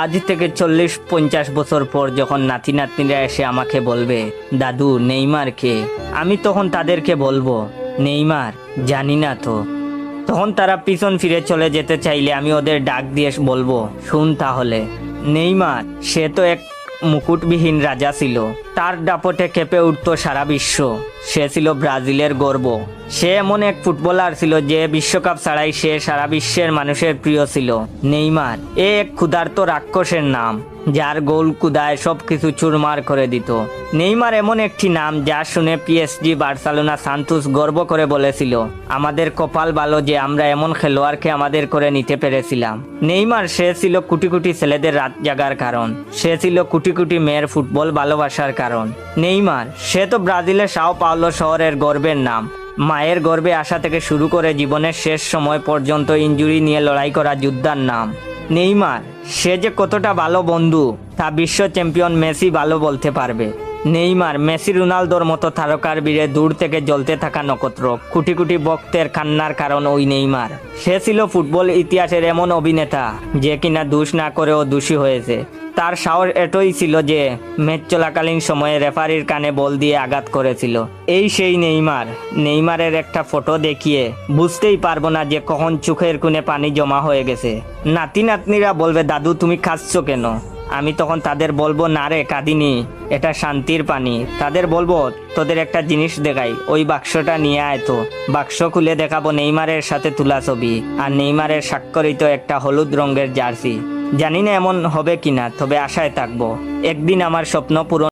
আজ থেকে 40-50 বছর পর যখন নাতি নাতনিরা এসে আমাকে বলবে, দাদু নেইমার কে, আমি তখন তাদেরকে বলবো, নেইমার জানি না তো। তখন তারা পিছন ফিরে চলে যেতে চাইলে আমি ওদের ডাক দিয়ে বলবো, শুন তাহলে, নেইমার সে তো এক মুকুটবিহীন রাজা ছিল, তার দাপটে কেঁপে উঠত সারা বিশ্ব। সে ছিল ব্রাজিলের গর্ব। সে এমন এক ফুটবলার ছিল যে বিশ্বকাপ ছাড়াই সে সারা বিশ্বের মানুষের প্রিয় ছিল। নেইমার এ এক ক্ষুধার্ত রাক্ষসের নাম, যার গোল কুদায় সবকিছু চুরমার করে দিত। নেইমার এমন একটি নাম যা শুনে পিএসজি, বার্সেলোনা, সান্তোস গর্ব করে বলেছিল, আমাদের কপাল ভালো যে আমরা এমন খেলোয়াড়কে আমাদের করে নিতে পেরেছিলাম। নেইমার সে ছিল কোটি কোটি ছেলেদের রাত জাগার কারণ। সে ছিল কোটি কোটি মেয়ের ফুটবল ভালোবাসার কারণ। নেইমার সে তো ব্রাজিলের সাও পাওলো শহরের গর্বের নাম। মায়ের গর্ভে আসা থেকে শুরু করে জীবনের শেষ সময় পর্যন্ত ইনজুরি নিয়ে লড়াই করা যোদ্ধার নাম। নেইমার সে যে কতটা ভালো বন্ধু তা বিশ্ব চ্যাম্পিয়ন মেসি ভালো বলতে পারবে। নেইমার মেসি, রোনালদোর মতো তারকার বীরে দূর থেকে জ্বলতে থাকা নক্ষত্র। কোটি কোটি ভক্তের কান্নার কারণ ওই নেইমার। সে ছিল ফুটবল ইতিহাসের এমন অভিনেতা যে কিনা দোষ না করেও দোষী হয়েছে। তার সাহস এতই ছিল যে ম্যাচ চলাকালীন সময়ে রেফারির কানে বল দিয়ে আঘাত করেছিল। এই সেই নেইমার। নেইমারের একটা ফটো দেখিয়ে বুঝতেই পারবো না যে কখন চোখের কোণে পানি জমা হয়ে গেছে। নাতি নাতনিরা বলবে, দাদু তুমি কাঁদছো কেন? আমি তখন তাদের বলবো, না রে কাঁদিনি, এটা শান্তির পানি। তাদের বলবো, তোদের একটা জিনিস দেখাই, ওই বাক্সটা নিয়ে আয় তো। বাক্স খুলে দেখাবো নেইমারের সাথে তোলা ছবি আর নেইমারের স্বাক্ষরিত একটা হলুদ রঙের জার্সি। জানি না এমন হবে কিনা, তবে আশায় থাকবো একদিন আমার স্বপ্ন পূরণ